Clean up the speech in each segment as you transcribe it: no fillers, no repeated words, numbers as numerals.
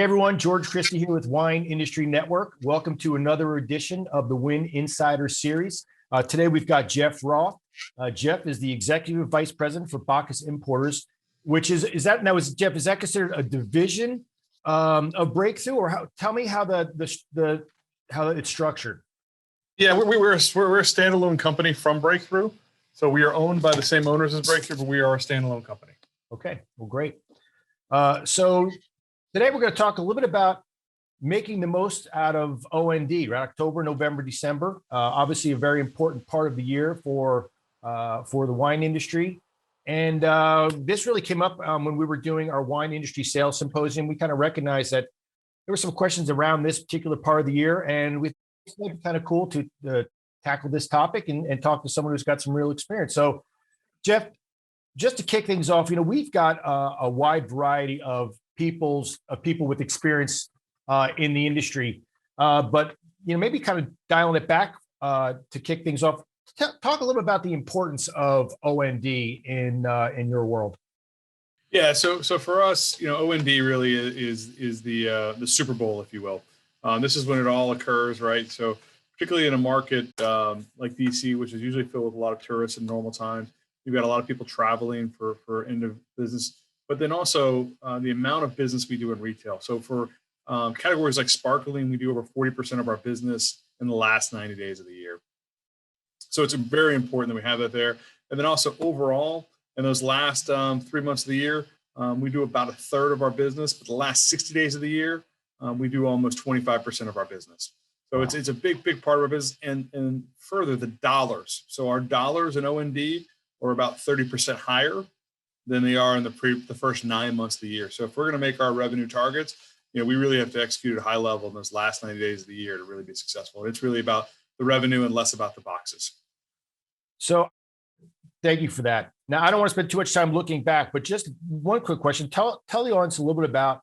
Hey everyone, George Christie here with Wine Industry Network. Welcome to another edition of the Win Insider Series. Today we've got Jeff Roth. Jeff is the Executive Vice President for Bacchus Importers, which is that now is Jeff, is that considered a division of Breakthrough, or tell me how how it's structured? Yeah, we're a standalone company from Breakthrough. So we are owned by the same owners as Breakthrough, but we are a standalone company. Okay, well, great. So today we're going to talk a little bit about making the most out of OND, right? October, November, December. Obviously, a very important part of the year for the wine industry. And this really came up when we were doing our wine industry sales symposium. We kind of recognized that there were some questions around this particular part of the year, and we thought it would be kind of cool to tackle this topic and talk to someone who's got some real experience. So, Jeff, just to kick things off, we've got a wide variety of people with experience in the industry, but maybe kind of dialing it back to kick things off. Talk a little bit about the importance of OND in your world. Yeah, so for us, OND really is the Super Bowl, if you will. This is when it all occurs, right? So particularly in a market like DC, which is usually filled with a lot of tourists in normal times, you've got a lot of people traveling for end of business. But then also the amount of business we do in retail. So for categories like sparkling, we do over 40% of our business in the last 90 days of the year. So it's very important that we have that there. And then also overall, in those last 3 months of the year, we do about a third of our business. But the last 60 days of the year, we do almost 25% of our business. So wow. It's a big part of our business. And further, the dollars. So our dollars in OND are about 30% higher than they are in the first 9 months of the year. So if we're going to make our revenue targets, we really have to execute at a high level in those last 90 days of the year to really be successful. It's really about the revenue and less about the boxes. So thank you for that. Now, I don't want to spend too much time looking back, but just one quick question. Tell the audience a little bit about,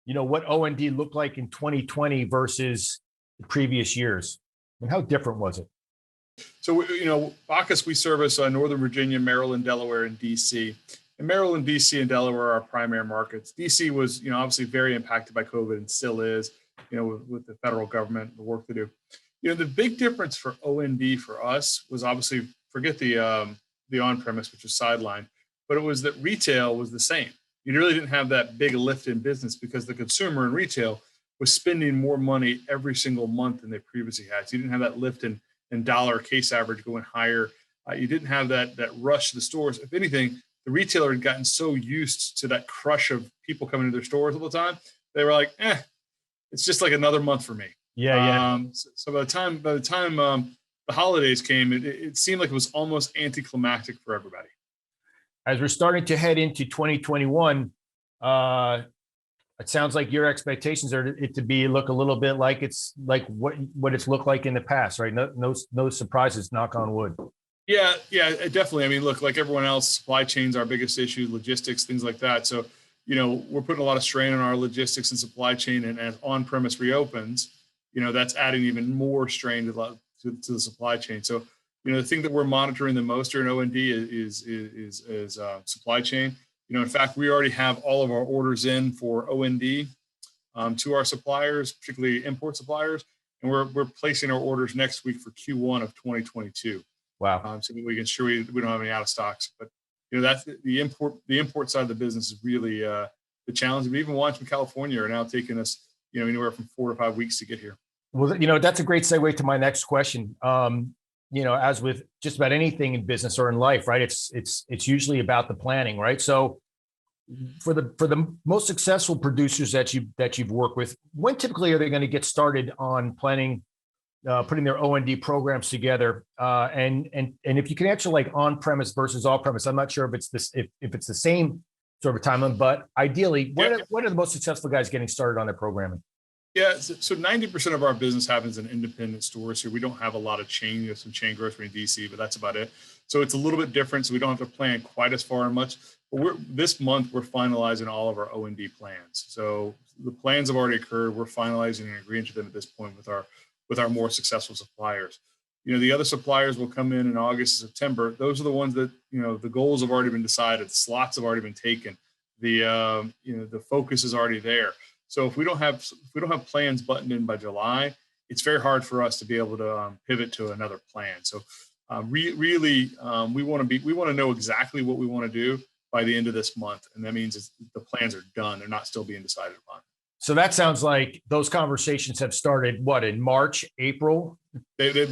what OND looked like in 2020 versus the previous years, and how different was it? So, Bacchus, we service Northern Virginia, Maryland, Delaware, and DC. And Maryland, DC, and Delaware are our primary markets. DC was, obviously very impacted by COVID and still is, with the federal government, the work to do. The big difference for OND for us was obviously, forget the on-premise, which was sidelined, but it was that retail was the same. You really didn't have that big lift in business because the consumer in retail was spending more money every single month than they previously had. So you didn't have that lift in dollar case average going higher. You didn't have that rush to the stores. If anything, the retailer had gotten so used to that crush of people coming to their stores all the time, they were like, it's just like another month for me. Yeah. So by the time the holidays came, it seemed like it was almost anticlimactic for everybody. As we're starting to head into 2021, it sounds like your expectations are it to look a little bit like it's like what it's looked like in the past, right? No surprises, knock on wood. Yeah, definitely. I mean, look, like everyone else, supply chain's our biggest issue, logistics, things like that. So, we're putting a lot of strain on our logistics and supply chain, and as on-premise reopens, that's adding even more strain to the supply chain. So, the thing that we're monitoring the most during OND is supply chain. In fact, we already have all of our orders in for OND to our suppliers, particularly import suppliers, and we're placing our orders next week for Q1 of 2022. Wow! So that we can ensure we don't have any out of stocks. But that's the import side of the business is really the challenge. But even wines from California are now taking us anywhere from 4 to 5 weeks to get here. Well, that's a great segue to my next question. As with just about anything in business or in life, right? It's usually about the planning, right? So for the most successful producers that you've worked with, when typically are they going to get started on planning, putting their OND programs together? And if you can answer like on-premise versus off-premise, I'm not sure if it's the same sort of timeline, but ideally, when are the most successful guys getting started on their programming? Yeah, so 90% of our business happens in independent stores. So we don't have a lot of chain. We have some chain grocery in DC, but that's about it. So it's a little bit different. So we don't have to plan quite as far and much. But this month, we're finalizing all of our OND plans. So the plans have already occurred. We're finalizing and agreeing to them at this point with our more successful suppliers. The other suppliers will come in August and September. Those are the ones that, the goals have already been decided. Slots have already been taken. The focus is already there. So if we don't have plans buttoned in by July, it's very hard for us to be able to pivot to another plan. So really, we want to know exactly what we want to do by the end of this month, and that means the plans are done; they're not still being decided upon. So that sounds like those conversations have started, what, in March, April? They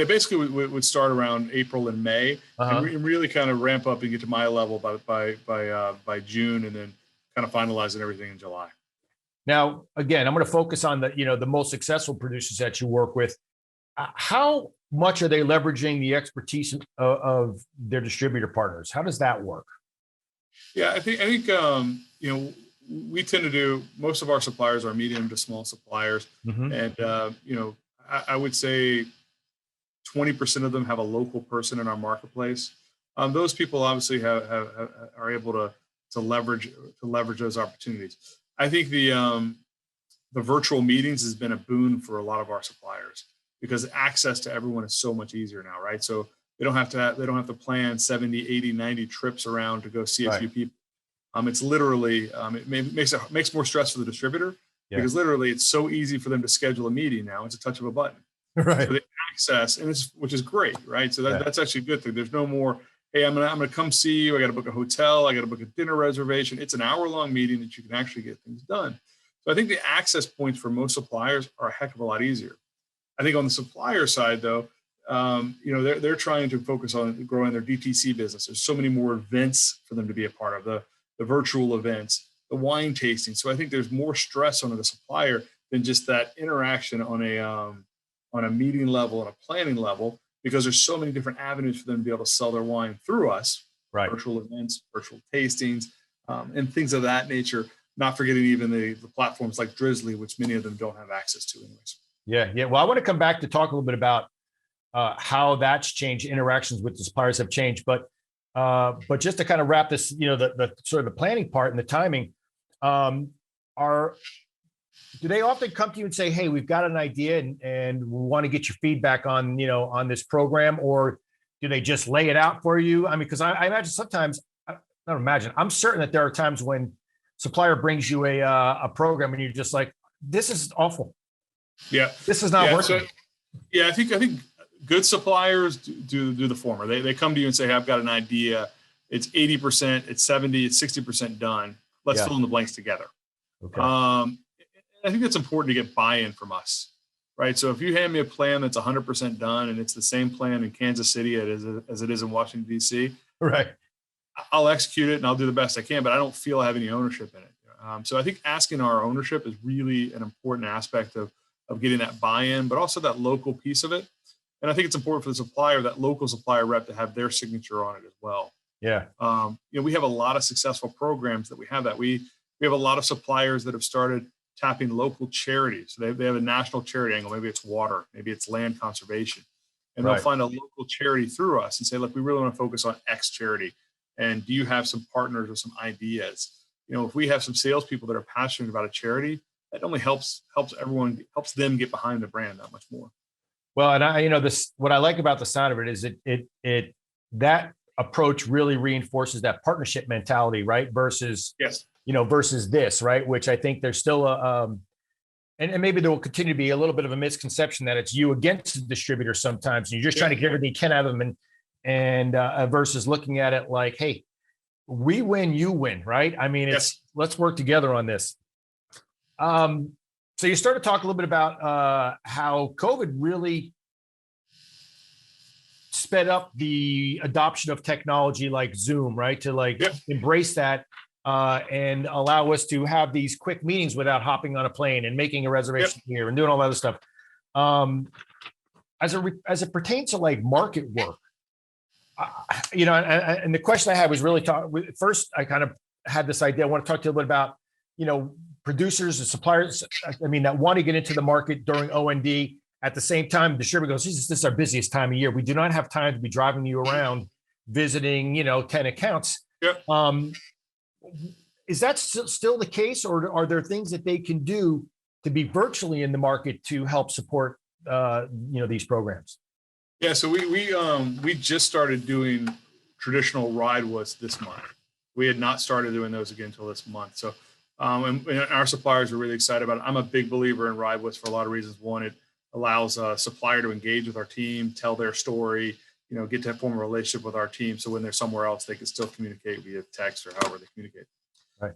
basically would start around April and May, and really kind of ramp up and get to my level by June, and then kind of finalizing everything in July. Now, again, I'm going to focus on the most successful producers that you work with. How much are they leveraging the expertise of their distributor partners? How does that work? Yeah, I think we tend to do, most of our suppliers are medium to small suppliers, and I would say 20% of them have a local person in our marketplace. Those people obviously are able to leverage those opportunities. I think the virtual meetings has been a boon for a lot of our suppliers because access to everyone is so much easier now, right? So they don't have to plan 70, 80, 90 trips around to go see a few people. It's literally, it makes more stress for the distributor because literally it's so easy for them to schedule a meeting now. It's a touch of a button. Right. So the access, which is great, right? So that's actually a good thing. There's no more, hey, I'm gonna come see you. I got to book a hotel. I got to book a dinner reservation. It's an hour-long meeting that you can actually get things done. So I think the access points for most suppliers are a heck of a lot easier. I think on the supplier side, though, they're trying to focus on growing their DTC business. There's so many more events for them to be a part of, the virtual events, the wine tasting. So I think there's more stress on the supplier than just that interaction on a meeting level and a planning level, because there's so many different avenues for them to be able to sell their wine through us, virtual events, virtual tastings, and things of that nature. Not forgetting even the platforms like Drizzly, which many of them don't have access to anyways. Yeah. Well, I want to come back to talk a little bit about how that's changed, interactions with the suppliers have changed. But just to kind of wrap this, the sort of the planning part and the timing, do they often come to you and say, hey, we've got an idea and we want to get your feedback on, on this program, or do they just lay it out for you? I mean, because I imagine sometimes, I'm certain that there are times when supplier brings you a program and you're just like, this is awful. Yeah. This is not working. I think good suppliers do the former. They come to you and say, hey, I've got an idea. It's 80%, it's 70, it's 60% done. Let's fill in the blanks together. Okay. I think it's important to get buy-in from us, right? So if you hand me a plan that's 100% done and it's the same plan in Kansas City as it is in Washington, D.C., right, I'll execute it and I'll do the best I can, but I don't feel I have any ownership in it. So I think asking our ownership is really an important aspect of getting that buy-in, but also that local piece of it. And I think it's important for the supplier, that local supplier rep, to have their signature on it as well. Yeah. We have a lot of successful programs that we have that. We have a lot of suppliers that have started tapping local charities. So they have a national charity angle. Maybe it's water, maybe it's land conservation. And they'll find a local charity through us and say, look, we really want to focus on X charity. And do you have some partners or some ideas? If we have some salespeople that are passionate about a charity, that only helps them get behind the brand that much more. Well, and what I like about the sound of it is it that approach really reinforces that partnership mentality, right? Versus this, right? Which I think there's still and maybe there will continue to be a little bit of a misconception that it's you against the distributor sometimes, and you're just trying to get everything you can out of them, and versus looking at it like, hey, we win, you win, right? I mean, let's work together on this. So you started to talk a little bit about how COVID really sped up the adoption of technology like Zoom, right? To embrace that and allow us to have these quick meetings without hopping on a plane and making a reservation here and doing all that other stuff. As it pertains to like market work, and the question I had was really first, I kind of had this idea. I want to talk to you a little bit about, producers and suppliers, that want to get into the market during OND. At the same time, the distributor goes, this is our busiest time of year. We do not have time to be driving you around visiting, 10 accounts. Yep. Is that still the case, or are there things that they can do to be virtually in the market to help support, these programs? Yeah. So we just started doing traditional ride was this month. We had not started doing those again until this month. So And our suppliers are really excited about it. I'm a big believer in Ride With for a lot of reasons. One, it allows a supplier to engage with our team, tell their story, get to form a relationship with our team. So when they're somewhere else, they can still communicate via text or however they communicate. Right.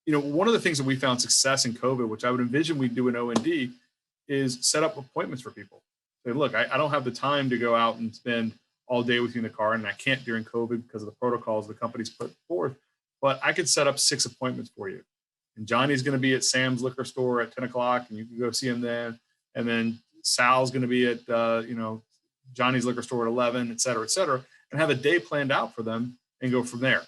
One of the things that we found success in COVID, which I would envision we'd do in O&D, is set up appointments for people. Say, look, I don't have the time to go out and spend all day with you in the car, and I can't during COVID because of the protocols the company's put forth, but I could set up 6 appointments for you. And Johnny's going to be at Sam's liquor store at 10 o'clock, and you can go see him then. And then Sal's going to be at, Johnny's liquor store at 11, et cetera, and have a day planned out for them and go from there.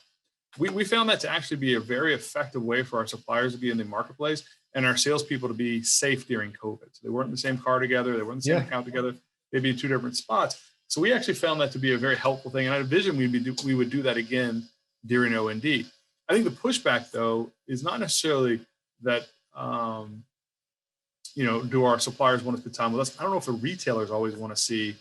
We found that to actually be a very effective way for our suppliers to be in the marketplace and our salespeople to be safe during COVID. So they weren't in the same car together. They weren't in the same account together. They'd be in 2 different spots. So we actually found that to be a very helpful thing. And I envision we would do that again during O&D. I think the pushback, though, is not necessarily that, do our suppliers want to spend time with us? I don't know if the retailers always want to see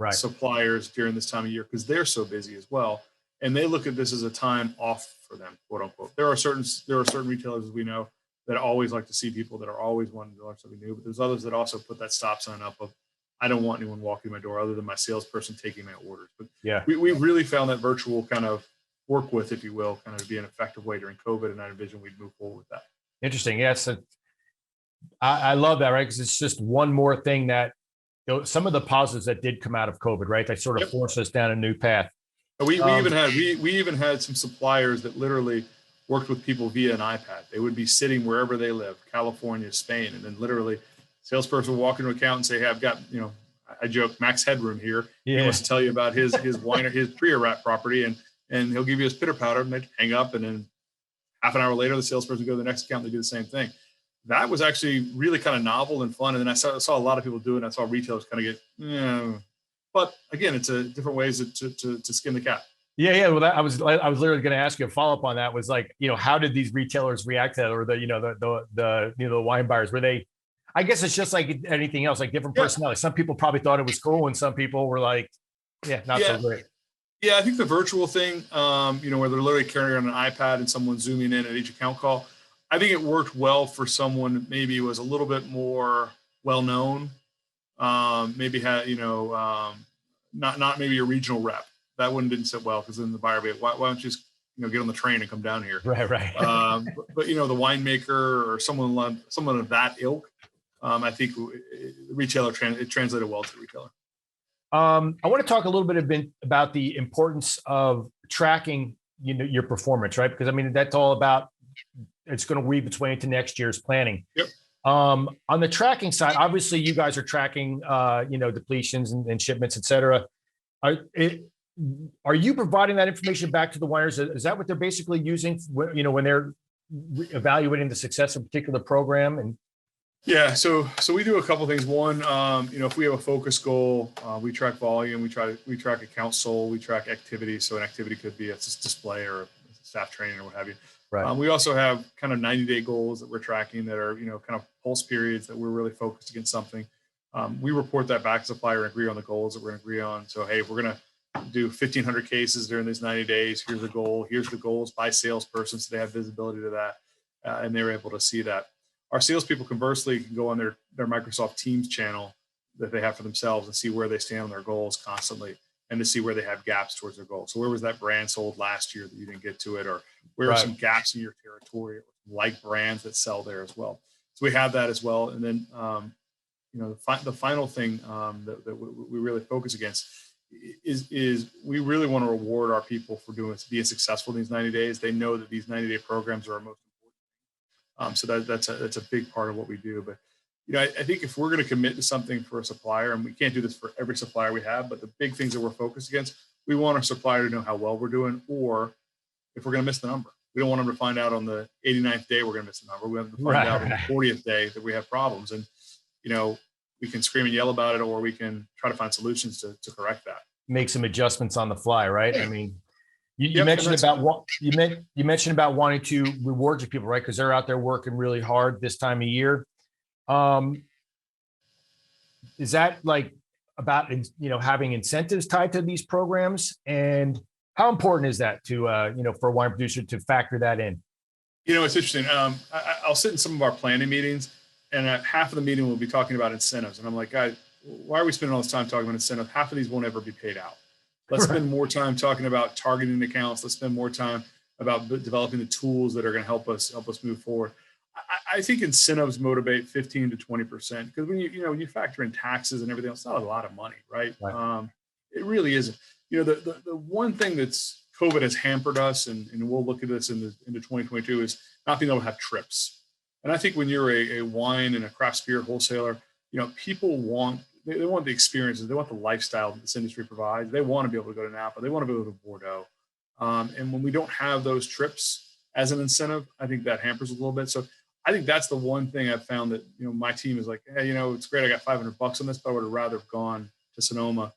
suppliers during this time of year because they're so busy as well. And they look at this as a time off for them, quote unquote. There are certain retailers, as we know, that always like to see people, that are always wanting to learn something new. But there's others that also put that stop sign up of, I don't want anyone walking my door other than my salesperson taking my orders. But we really found that virtual kind of work with, if you will, kind of be an effective way during COVID. And I envision we'd move forward with that. Interesting. Yes. I love that, right? Because it's just one more thing that, some of the positives that did come out of COVID, right? They sort of forced us down a new path. We even had some suppliers that literally worked with people via an iPad. They would be sitting wherever they live, California, Spain, and then literally salesperson would walk into an account and say, hey, I've got, I joke, Max Headroom here. He wants to tell you about his wine or his pre-wrap property, and he'll give you his pitter powder, and they'd hang up, and then half an hour later, the salesperson would go to the next account, they do the same thing. That was actually really kind of novel and fun. And then I saw a lot of people do it. And I saw retailers kind of get, but again, it's a different ways to skin the cat. Yeah. Well, I was literally going to ask you a follow-up on that. Was like, how did these retailers react to that, or the wine buyers? Were they? I guess it's just like anything else, like different personalities. Some people probably thought it was cool, and some people were like, not so great. Yeah, I think the virtual thing, where they're literally carrying on an iPad and someone zooming in at each account call, I think it worked well for someone that maybe was a little bit more well-known, maybe had, not maybe a regional rep. That one didn't sit well because then the buyer would be, why don't you just, get on the train and come down here? Right. But the winemaker or someone of that ilk, I think the retailer, it translated well to the retailer. I want to talk a little bit about the importance of tracking, your performance, right? Because that's all about, it's going to weave its way into next year's planning. Yep. On the tracking side, obviously you guys are tracking, depletions and shipments, et cetera. Are you providing that information back to the wineries? Is that what they're basically using, when they're evaluating the success of a particular program? And so we do a couple of things. One, if we have a focus goal, we track volume, we track accounts sold, we track activity. So an activity could be a display or staff training or what have you. Right. We also have kind of 90-day goals that we're tracking that are, kind of pulse periods that we're really focused against something. We report that back to supplier and agree on the goals that we're going to agree on. So, hey, we're going to do 1,500 cases during these 90 days. Here's the goal. Here's the goals by salesperson, so they have visibility to that, and they're able to see that. Our salespeople, conversely, can go on their Microsoft Teams channel that they have for themselves and see where they stand on their goals constantly, and to see where they have gaps towards their goals. So where was that brand sold last year that you didn't get to it, or where are some gaps in your territory, like brands that sell there as well. So we have that as well. And then, the final thing that we really focus against is we really want to reward our people for being successful in these 90 days. They know that these 90-day programs are our most important. So that's a big part of what we do. But I think if we're going to commit to something for a supplier, and we can't do this for every supplier we have, but the big things that we're focused against, we want our supplier to know how well we're doing, or if we're going to miss the number. We don't want them to find out on the 89th day we're going to miss the number. We have to find out on the 40th day that we have problems. And, we can scream and yell about it, or we can try to find solutions to correct that. Make some adjustments on the fly, right? You mentioned about wanting to reward your people, right? Because they're out there working really hard this time of year. Is that like about, having incentives tied to these programs? And how important is that to, for a wine producer to factor that in? It's interesting. I'll sit in some of our planning meetings, and at half of the meeting we'll be talking about incentives. And I'm like, guys, why are we spending all this time talking about incentives? Half of these won't ever be paid out. Let's spend more time talking about targeting accounts. Let's spend more time about developing the tools that are going to help us move forward. I think incentives motivate 15 to 20% because when you factor in taxes and everything else, it's not a lot of money, right? It really isn't. The one thing that's COVID has hampered us, and we'll look at this into 2022, is not being able to have trips. And I think when you're a wine and a craft spirit wholesaler, people want the experiences, they want the lifestyle that this industry provides. They want to be able to go to Napa, they want to go to Bordeaux, and when we don't have those trips as an incentive, I think that hampers a little bit. So I think that's the one thing I've found that my team is like, hey, it's great, I got $500 on this, but I would have rather have gone to Sonoma,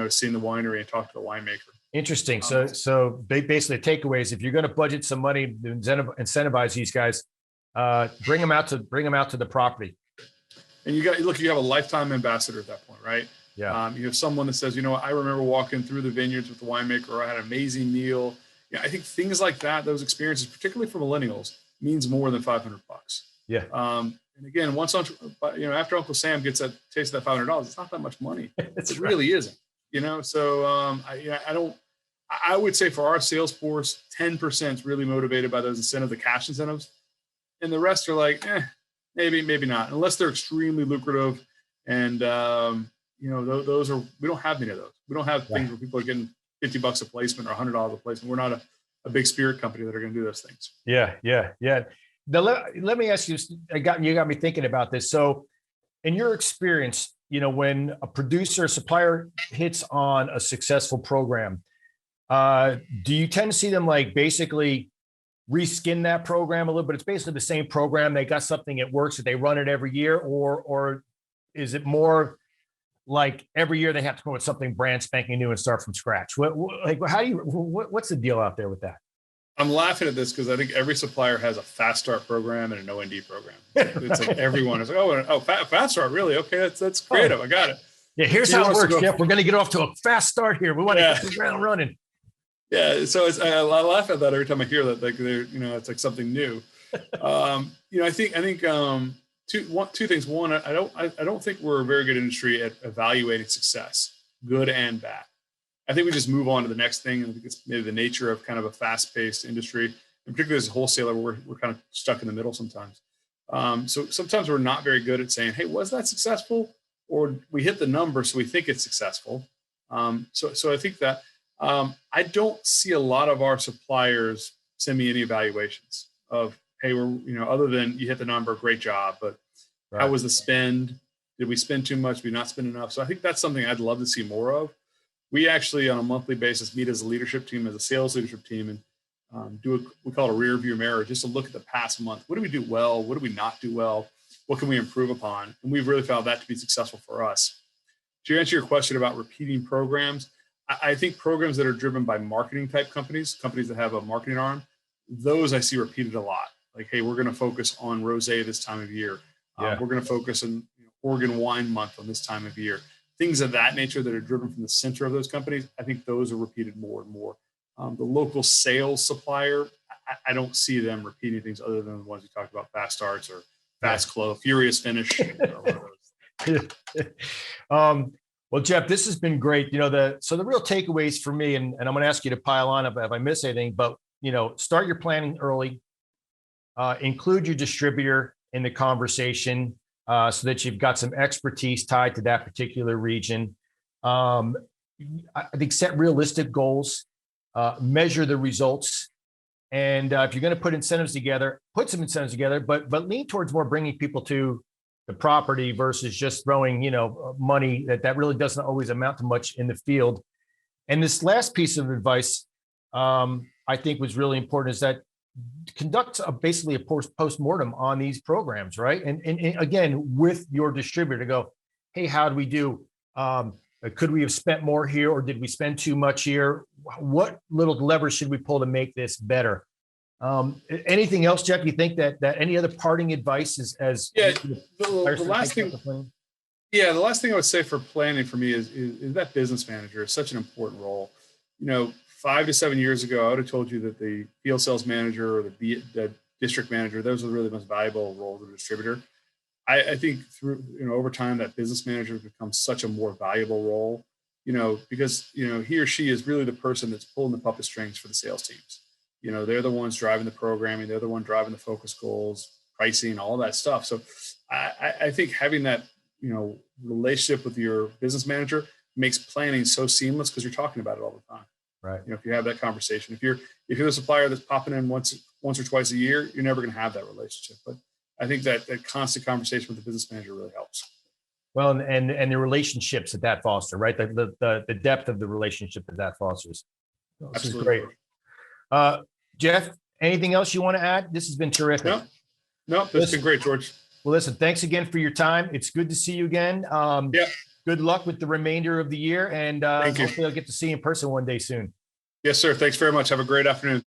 seeing the winery and talk to the winemaker. Interesting. So basically the takeaway is if you're going to budget some money to incentivize these guys, bring them out to the property. And you have a lifetime ambassador at that point, right? Yeah. You have someone that says, I remember walking through the vineyards with the winemaker, or I had an amazing meal. I think things like that, those experiences, particularly for millennials, means more than $500. Yeah. And again, after Uncle Sam gets a taste of that $500, it's not that much money. It really isn't. So I would say for our sales force, 10% is really motivated by those incentives, the cash incentives, and the rest are like, maybe not, unless they're extremely lucrative. And those are, we don't have many of those. We don't have things where people are getting $50 a placement or $100 a placement. We're not a big spirit company that are going to do those things. Yeah. Now, let me ask you, you got me thinking about this. So in your experience, when a producer, supplier hits on a successful program, do you tend to see them like basically reskin that program a little bit? It's basically the same program. They got something that works, that they run it every year, or is it more like every year they have to come with something brand spanking new and start from scratch? What's the deal out there with that? I'm laughing at this because I think every supplier has a fast start program and an OND program. It's like everyone is like, fast start, really? Okay, that's creative. I got it. Yeah, here's how it works, Jeff. We're going to get off to a fast start here. We want to get the ground running. Yeah, so I laugh at that every time I hear that. Like it's like something new. I think two things. One, I don't think we're a very good industry at evaluating success, good and bad. I think we just move on to the next thing. I think it's maybe the nature of kind of a fast-paced industry, and particularly as a wholesaler, we're kind of stuck in the middle sometimes. So sometimes we're not very good at saying, "Hey, was that successful?" Or we hit the number, so we think it's successful. So I think that I don't see a lot of our suppliers send me any evaluations of, "Hey, other than you hit the number, great job, but how was the spend? Did we spend too much? Did we not spend enough?" So I think that's something I'd love to see more of. We actually, on a monthly basis, meet as a leadership team, as a sales leadership team, and we call it a rear view mirror, just to look at the past month. What do we do well? What do we not do well? What can we improve upon? And we've really found that to be successful for us. To answer your question about repeating programs, I think programs that are driven by marketing type companies that have a marketing arm, those I see repeated a lot. Like, hey, we're going to focus on rosé this time of year. We're going to focus on Oregon Wine Month on this time of year. Things of that nature that are driven from the center of those companies, I think those are repeated more and more. The local sales supplier, I don't see them repeating things other than the ones we talked about, fast starts or fast close, furious finish. Well, Jeff, this has been great. So the real takeaways for me, and I'm going to ask you to pile on if I miss anything, but start your planning early, include your distributor in the conversation, so that you've got some expertise tied to that particular region. I think set realistic goals, measure the results, and if you're going to put incentives together, put some incentives together, but lean towards more bringing people to the property versus just throwing money that really doesn't always amount to much in the field. And this last piece of advice, I think was really important, is that conduct basically a post-mortem on these programs, right? And again, with your distributor to go, hey, how do we do? Could we have spent more here, or did we spend too much here? What little levers should we pull to make this better? Anything else, Jeff? You think that any other parting advice is the last thing? Yeah, the last thing I would say for planning for me is that business manager is such an important role. 5 to 7 years ago, I would have told you that the field sales manager or the district manager. Those are really the most valuable roles of a distributor. I think through, over time, that business manager becomes such a more valuable role, because, he or she is really the person that's pulling the puppet strings for the sales teams. They're the ones driving the programming. They're the one driving the focus goals, pricing, all that stuff. So I think having that, relationship with your business manager makes planning so seamless because you're talking about it all the time. Right. If you have that conversation, if you're the supplier that's popping in once or twice a year, you're never going to have that relationship. But I think that constant conversation with the business manager really helps. Well, and the relationships that foster, right? The depth of the relationship that fosters. This is Absolutely. great. Jeff, anything else you want to add? This has been terrific. No, that's been great, George. Well, listen, thanks again for your time. It's good to see you again. Good luck with the remainder of the year, and hopefully I'll get to see you in person one day soon. Yes, sir. Thanks very much. Have a great afternoon.